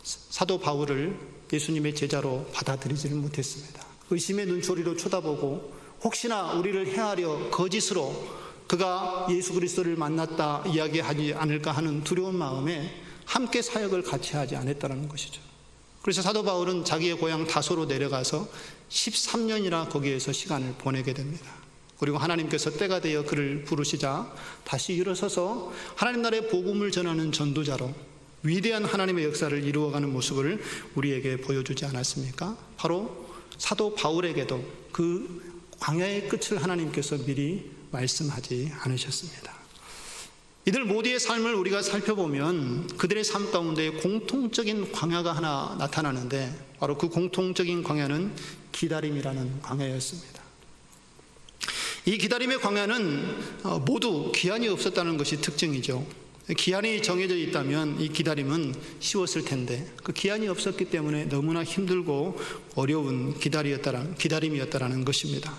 사도 바울을 예수님의 제자로 받아들이지를 못했습니다. 의심의 눈초리로 쳐다보고 혹시나 우리를 해하려 거짓으로 그가 예수 그리스도를 만났다 이야기하지 않을까 하는 두려운 마음에 함께 사역을 같이 하지 않았다는 것이죠. 그래서 사도 바울은 자기의 고향 다소로 내려가서 13년이나 거기에서 시간을 보내게 됩니다. 그리고 하나님께서 때가 되어 그를 부르시자 다시 일어서서 하나님 나라의 복음을 전하는 전도자로 위대한 하나님의 역사를 이루어가는 모습을 우리에게 보여주지 않았습니까? 바로 사도 바울에게도 그 광야의 끝을 하나님께서 미리 말씀하지 않으셨습니다. 이들 모두의 삶을 우리가 살펴보면 그들의 삶 가운데 공통적인 광야가 하나 나타나는데 바로 그 공통적인 광야는 기다림이라는 광야였습니다. 이 기다림의 광야는 모두 기한이 없었다는 것이 특징이죠. 기한이 정해져 있다면 이 기다림은 쉬웠을 텐데 그 기한이 없었기 때문에 너무나 힘들고 어려운 기다림이었다라는 것입니다.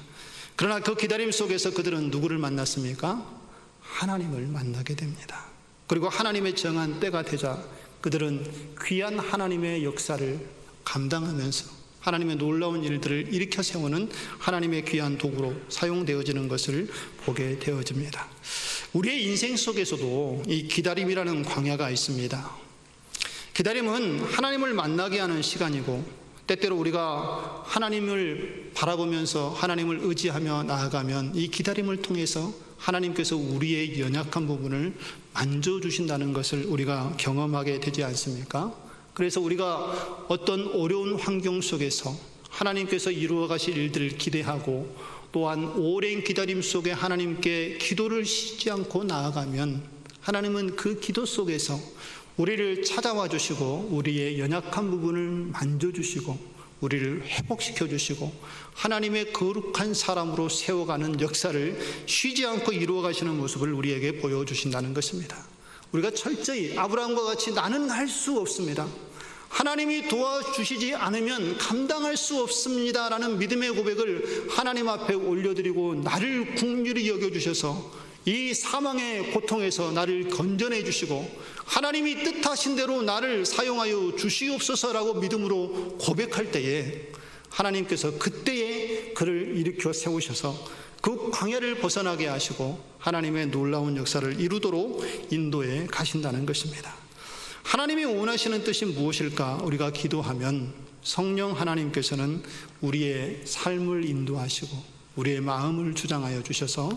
그러나 그 기다림 속에서 그들은 누구를 만났습니까? 하나님을 만나게 됩니다. 그리고 하나님의 정한 때가 되자 그들은 귀한 하나님의 역사를 감당하면서 하나님의 놀라운 일들을 일으켜 세우는 하나님의 귀한 도구로 사용되어지는 것을 보게 되어집니다. 우리의 인생 속에서도 이 기다림이라는 광야가 있습니다. 기다림은 하나님을 만나게 하는 시간이고 때때로 우리가 하나님을 바라보면서 하나님을 의지하며 나아가면 이 기다림을 통해서 하나님께서 우리의 연약한 부분을 만져주신다는 것을 우리가 경험하게 되지 않습니까? 그래서 우리가 어떤 어려운 환경 속에서 하나님께서 이루어 가실 일들을 기대하고 또한 오랜 기다림 속에 하나님께 기도를 쉬지 않고 나아가면 하나님은 그 기도 속에서 우리를 찾아와 주시고 우리의 연약한 부분을 만져주시고 우리를 회복시켜 주시고 하나님의 거룩한 사람으로 세워가는 역사를 쉬지 않고 이루어 가시는 모습을 우리에게 보여주신다는 것입니다. 우리가 철저히 아브라함과 같이 나는 할 수 없습니다, 하나님이 도와주시지 않으면 감당할 수 없습니다 라는 믿음의 고백을 하나님 앞에 올려드리고 나를 긍휼히 여겨주셔서 이 사망의 고통에서 나를 건져내 주시고 하나님이 뜻하신 대로 나를 사용하여 주시옵소서라고 믿음으로 고백할 때에 하나님께서 그때에 그를 일으켜 세우셔서 그 광야를 벗어나게 하시고 하나님의 놀라운 역사를 이루도록 인도해 가신다는 것입니다. 하나님이 원하시는 뜻이 무엇일까? 우리가 기도하면 성령 하나님께서는 우리의 삶을 인도하시고 우리의 마음을 주장하여 주셔서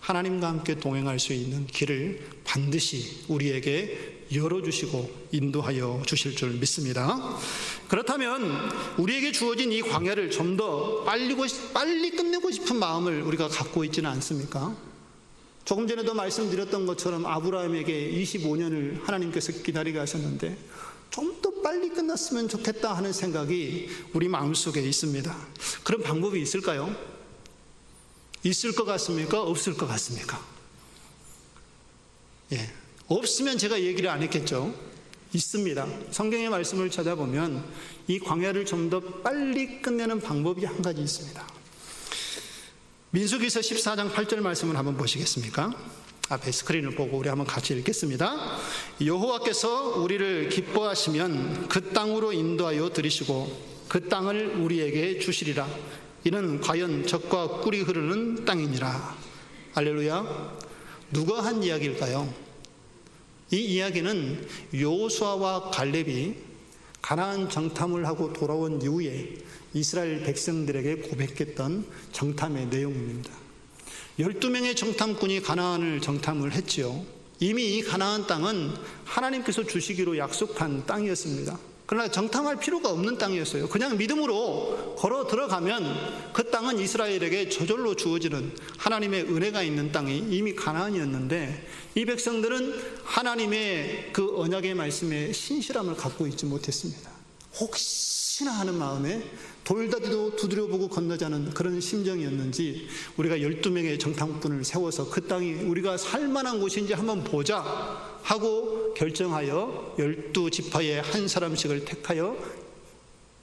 하나님과 함께 동행할 수 있는 길을 반드시 우리에게 열어주시고 인도하여 주실 줄 믿습니다. 그렇다면 우리에게 주어진 이 광야를 좀 더 빨리 끝내고 싶은 마음을 우리가 갖고 있지는 않습니까? 조금 전에도 말씀드렸던 것처럼 아브라함에게 25년을 하나님께서 기다리게 하셨는데 좀 더 빨리 끝났으면 좋겠다 하는 생각이 우리 마음속에 있습니다. 그런 방법이 있을까요? 있을 것 같습니까? 없을 것 같습니까? 예, 없으면 제가 얘기를 안 했겠죠. 있습니다. 성경의 말씀을 찾아보면 이 광야를 좀 더 빨리 끝내는 방법이 한 가지 있습니다. 민수기서 14장 8절 말씀을 한번 보시겠습니까? 앞에 스크린을 보고 우리 한번 같이 읽겠습니다. 여호와께서 우리를 기뻐하시면 그 땅으로 인도하여 들이시고 그 땅을 우리에게 주시리라. 이는 과연 젖과 꿀이 흐르는 땅이니라. 할렐루야. 누가 한 이야기일까요? 이 이야기는 여호수아와 갈렙이 가나안 정탐을 하고 돌아온 이후에 이스라엘 백성들에게 고백했던 정탐의 내용입니다. 12명의 정탐꾼이 가나안을 정탐을 했지요. 이미 이 가나안 땅은 하나님께서 주시기로 약속한 땅이었습니다. 그러나 정탐할 필요가 없는 땅이었어요. 그냥 믿음으로 걸어 들어가면 그 땅은 이스라엘에게 저절로 주어지는 하나님의 은혜가 있는 땅이 이미 가나안이었는데, 이 백성들은 하나님의 그 언약의 말씀에 신실함을 갖고 있지 못했습니다. 혹시나 하는 마음에 돌다리도 두드려보고 건너자는 그런 심정이었는지 우리가 12명의 정탐꾼을 세워서 그 땅이 우리가 살만한 곳인지 한번 보자 하고 결정하여 12지파의 한 사람씩을 택하여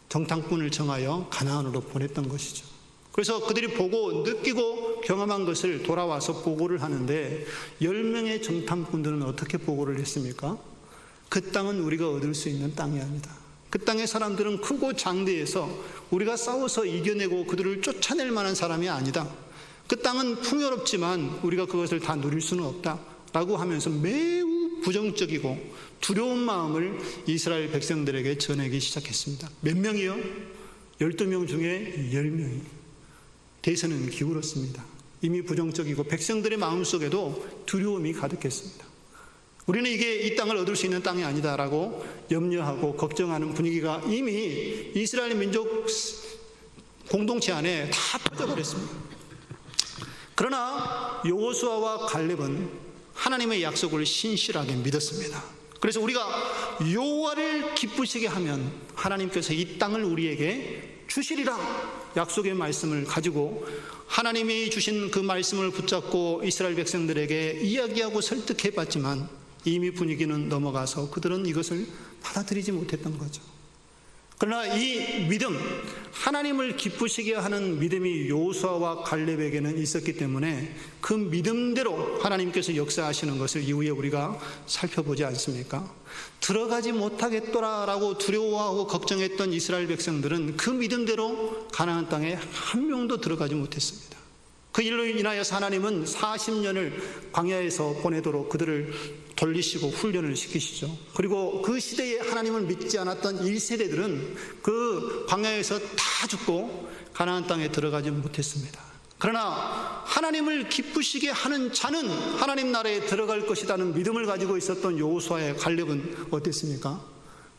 정탐꾼을 정하여 가나안으로 보냈던 것이죠. 그래서 그들이 보고 느끼고 경험한 것을 돌아와서 보고를 하는데, 10명의 정탐꾼들은 어떻게 보고를 했습니까? 그 땅은 우리가 얻을 수 있는 땅이 아니다. 그 땅의 사람들은 크고 장대해서 우리가 싸워서 이겨내고 그들을 쫓아낼 만한 사람이 아니다. 그 땅은 풍요롭지만 우리가 그것을 다 누릴 수는 없다 라고 하면서 매우 부정적이고 두려운 마음을 이스라엘 백성들에게 전하기 시작했습니다. 몇 명이요? 12명 중에 10명이 대선은 기울었습니다. 이미 부정적이고 백성들의 마음속에도 두려움이 가득했습니다. 우리는 이게 이 땅을 얻을 수 있는 땅이 아니다라고 염려하고 걱정하는 분위기가 이미 이스라엘 민족 공동체 안에 다 퍼져버렸습니다. 그러나 여호수아와 갈렙은 하나님의 약속을 신실하게 믿었습니다. 그래서 우리가 여호와를 기쁘시게 하면 하나님께서 이 땅을 우리에게 주시리라 약속의 말씀을 가지고 하나님이 주신 그 말씀을 붙잡고 이스라엘 백성들에게 이야기하고 설득해봤지만 이미 분위기는 넘어가서 그들은 이것을 받아들이지 못했던 거죠. 그러나 이 믿음, 하나님을 기쁘시게 하는 믿음이 여호수아와 갈렙에게는 있었기 때문에 그 믿음대로 하나님께서 역사하시는 것을 이후에 우리가 살펴보지 않습니까? 들어가지 못하겠더라라고 두려워하고 걱정했던 이스라엘 백성들은 그 믿음대로 가나안 땅에 한 명도 들어가지 못했습니다. 그 일로 인하여서 하나님은 40년을 광야에서 보내도록 그들을 돌리시고 훈련을 시키시죠. 그리고 그 시대에 하나님을 믿지 않았던 1세대들은 그 광야에서 다 죽고 가나안 땅에 들어가지 못했습니다. 그러나 하나님을 기쁘시게 하는 자는 하나님 나라에 들어갈 것이라는 믿음을 가지고 있었던 여호수아의 갈렙은 어땠습니까?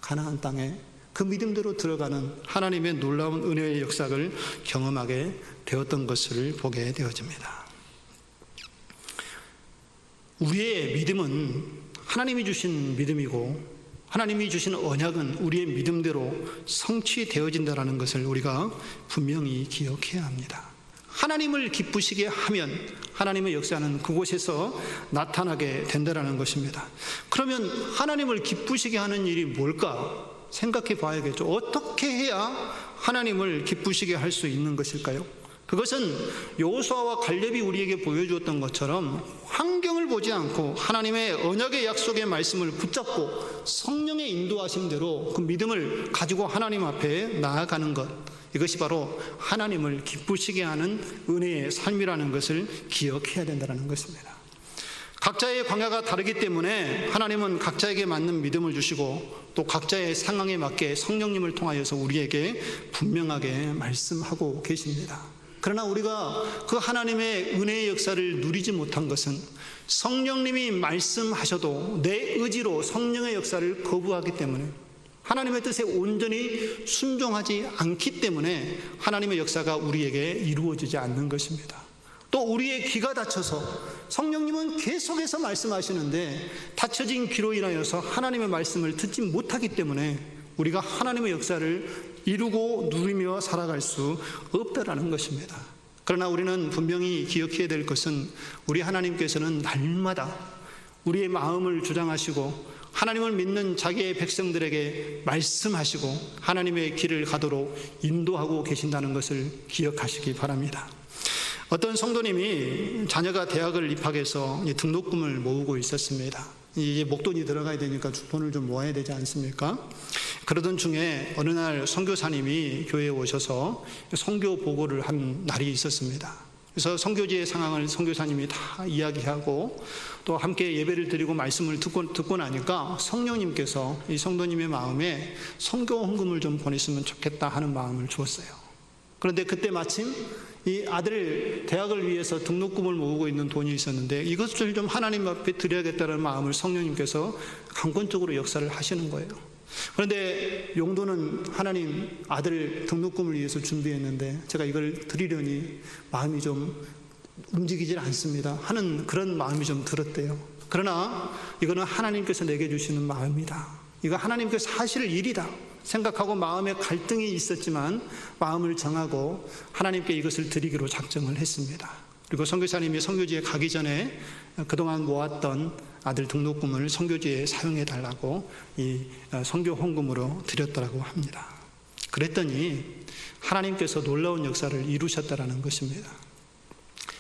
가나안 땅에 그 믿음대로 들어가는 하나님의 놀라운 은혜의 역사를 경험하게 되었던 것을 보게 되어집니다. 우리의 믿음은 하나님이 주신 믿음이고 하나님이 주신 언약은 우리의 믿음대로 성취되어진다는 것을 우리가 분명히 기억해야 합니다. 하나님을 기쁘시게 하면 하나님의 역사는 그곳에서 나타나게 된다는 것입니다. 그러면 하나님을 기쁘시게 하는 일이 뭘까? 생각해 봐야겠죠. 어떻게 해야 하나님을 기쁘시게 할 수 있는 것일까요? 그것은 여호수아와 갈렙이 우리에게 보여주었던 것처럼 환경을 보지 않고 하나님의 언약의 약속의 말씀을 붙잡고 성령의 인도하심대로 그 믿음을 가지고 하나님 앞에 나아가는 것, 이것이 바로 하나님을 기쁘시게 하는 은혜의 삶이라는 것을 기억해야 된다는 것입니다. 각자의 광야가 다르기 때문에 하나님은 각자에게 맞는 믿음을 주시고 또 각자의 상황에 맞게 성령님을 통하여서 우리에게 분명하게 말씀하고 계십니다. 그러나 우리가 그 하나님의 은혜의 역사를 누리지 못한 것은 성령님이 말씀하셔도 내 의지로 성령의 역사를 거부하기 때문에, 하나님의 뜻에 온전히 순종하지 않기 때문에 하나님의 역사가 우리에게 이루어지지 않는 것입니다. 또 우리의 귀가 닫혀서, 성령님은 계속해서 말씀하시는데 닫혀진 귀로 인하여서 하나님의 말씀을 듣지 못하기 때문에 우리가 하나님의 역사를 이루고 누리며 살아갈 수 없다라는 것입니다. 그러나 우리는 분명히 기억해야 될 것은 우리 하나님께서는 날마다 우리의 마음을 주장하시고 하나님을 믿는 자기의 백성들에게 말씀하시고 하나님의 길을 가도록 인도하고 계신다는 것을 기억하시기 바랍니다. 어떤 성도님이 자녀가 대학을 입학해서 등록금을 모으고 있었습니다. 이제 목돈이 들어가야 되니까 돈을 좀 모아야 되지 않습니까? 그러던 중에 어느 날 선교사님이 교회에 오셔서 선교 보고를 한 날이 있었습니다. 그래서 선교지의 상황을 선교사님이 다 이야기하고 또 함께 예배를 드리고 말씀을 듣고 나니까 성령님께서 이 성도님의 마음에 선교 헌금을 좀 보냈으면 좋겠다 하는 마음을 주었어요. 그런데 그때 마침 이 아들 대학을 위해서 등록금을 모으고 있는 돈이 있었는데 이것을 좀 하나님 앞에 드려야겠다는 마음을 성령님께서 강권적으로 역사를 하시는 거예요. 그런데 용도는 하나님 아들 등록금을 위해서 준비했는데 제가 이걸 드리려니 마음이 좀 움직이질 않습니다 하는 그런 마음이 좀 들었대요. 그러나 이거는 하나님께서 내게 주시는 마음이다, 이거 하나님께서 하실 일이다 생각하고 마음에 갈등이 있었지만 마음을 정하고 하나님께 이것을 드리기로 작정을 했습니다. 그리고 선교사님이 선교지에 가기 전에 그동안 모았던 아들 등록금을 선교지에 사용해 달라고 이 선교 헌금으로 드렸다고 합니다. 그랬더니 하나님께서 놀라운 역사를 이루셨다라는 것입니다.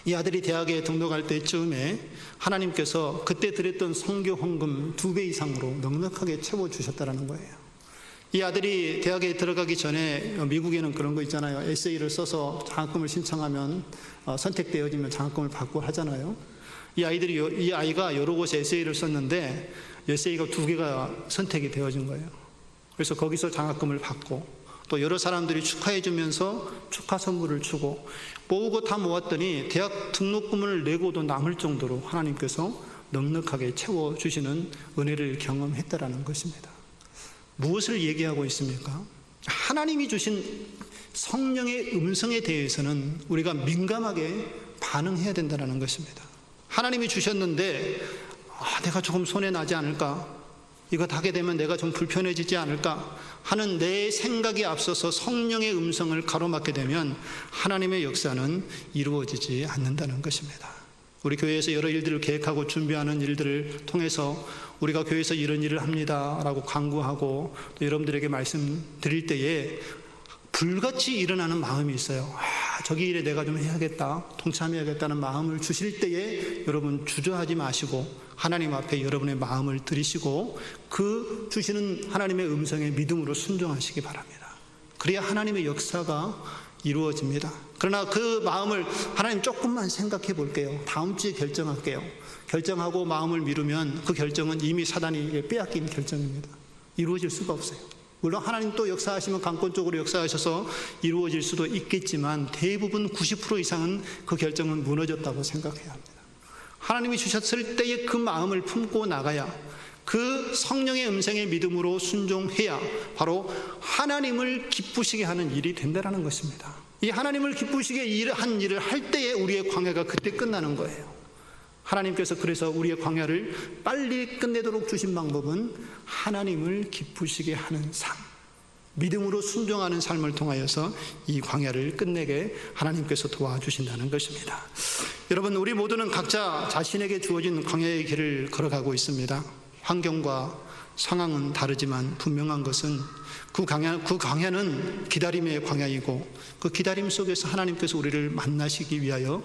이 아들이 대학에 등록할 때쯤에 하나님께서 그때 드렸던 선교 헌금 2배 이상으로 넉넉하게 채워주셨다라는 거예요. 이 아들이 대학에 들어가기 전에 미국에는 그런 거 있잖아요. 에세이를 써서 장학금을 신청하면 선택되어지면 장학금을 받고 하잖아요. 이 아이가 여러 곳에 에세이를 썼는데 에세이가 2개가 선택이 되어진 거예요. 그래서 거기서 장학금을 받고 또 여러 사람들이 축하해 주면서 축하 선물을 주고 모으고 다 모았더니 대학 등록금을 내고도 남을 정도로 하나님께서 넉넉하게 채워주시는 은혜를 경험했다라는 것입니다. 무엇을 얘기하고 있습니까? 하나님이 주신 성령의 음성에 대해서는 우리가 민감하게 반응해야 된다는 것입니다. 하나님이 주셨는데 내가 조금 손해나지 않을까? 이거 하게 되면 내가 좀 불편해지지 않을까? 하는 내 생각이 앞서서 성령의 음성을 가로막게 되면 하나님의 역사는 이루어지지 않는다는 것입니다. 우리 교회에서 여러 일들을 계획하고 준비하는 일들을 통해서 우리가 교회에서 이런 일을 합니다 라고 강구하고 또 여러분들에게 말씀드릴 때에 불같이 일어나는 마음이 있어요. 저기 일에 내가 좀 해야겠다, 동참해야겠다는 마음을 주실 때에 여러분 주저하지 마시고 하나님 앞에 여러분의 마음을 들이시고 그 주시는 하나님의 음성에 믿음으로 순종하시기 바랍니다. 그래야 하나님의 역사가 이루어집니다. 그러나 그 마음을 하나님 조금만 생각해 볼게요, 다음 주에 결정할게요, 결정하고 마음을 미루면 그 결정은 이미 사단이 빼앗긴 결정입니다. 이루어질 수가 없어요. 물론 하나님 또 역사하시면 강권적으로 역사하셔서 이루어질 수도 있겠지만 대부분 90% 이상은 그 결정은 무너졌다고 생각해야 합니다. 하나님이 주셨을 때의 그 마음을 품고 나가야, 그 성령의 음성의 믿음으로 순종해야 바로 하나님을 기쁘시게 하는 일이 된다는 것입니다. 이 하나님을 기쁘시게 한 일을 할 때에 우리의 광야가 그때 끝나는 거예요. 하나님께서 그래서 우리의 광야를 빨리 끝내도록 주신 방법은 하나님을 기쁘시게 하는 삶, 믿음으로 순종하는 삶을 통하여서 이 광야를 끝내게 하나님께서 도와주신다는 것입니다. 여러분, 우리 모두는 각자 자신에게 주어진 광야의 길을 걸어가고 있습니다. 환경과 상황은 다르지만 분명한 것은 그 광야는 기다림의 광야이고 그 기다림 속에서 하나님께서 우리를 만나시기 위하여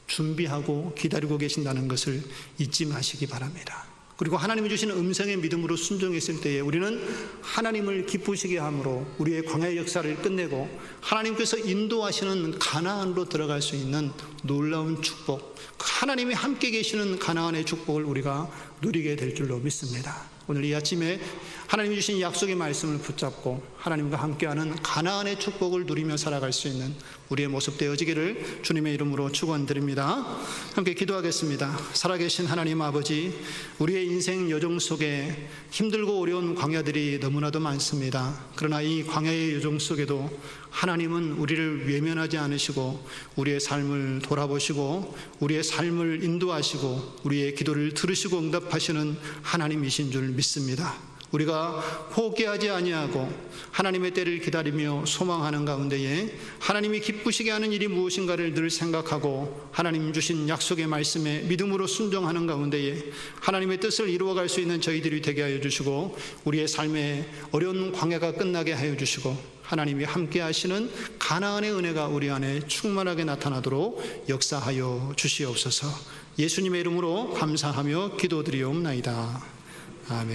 준비하고 기다리고 계신다는 것을 잊지 마시기 바랍니다. 그리고 하나님이 주시는 음성의 믿음으로 순종했을 때에 우리는 하나님을 기쁘시게 함으로 우리의 광야의 역사를 끝내고 하나님께서 인도하시는 가나안으로 들어갈 수 있는 놀라운 축복, 하나님이 함께 계시는 가나안의 축복을 우리가 누리게 될 줄로 믿습니다. 오늘 이 아침에 하나님이 주신 약속의 말씀을 붙잡고 하나님과 함께하는 가나안의 축복을 누리며 살아갈 수 있는 우리의 모습 되어지기를 주님의 이름으로 축원드립니다. 함께 기도하겠습니다. 살아계신 하나님 아버지, 우리의 인생 여정 속에 힘들고 어려운 광야들이 너무나도 많습니다. 그러나 이 광야의 여정 속에도 하나님은 우리를 외면하지 않으시고 우리의 삶을 돌아보시고 우리의 삶을 인도하시고 우리의 기도를 들으시고 응답하시는 하나님이신 줄 믿습니다. 우리가 포기하지 아니하고 하나님의 때를 기다리며 소망하는 가운데에 하나님이 기쁘시게 하는 일이 무엇인가를 늘 생각하고 하나님 주신 약속의 말씀에 믿음으로 순종하는 가운데에 하나님의 뜻을 이루어갈 수 있는 저희들이 되게 하여 주시고, 우리의 삶의 어려운 광야가 끝나게 하여 주시고, 하나님이 함께 하시는 가나안의 은혜가 우리 안에 충만하게 나타나도록 역사하여 주시옵소서. 예수님의 이름으로 감사하며 기도드리옵나이다. 아멘.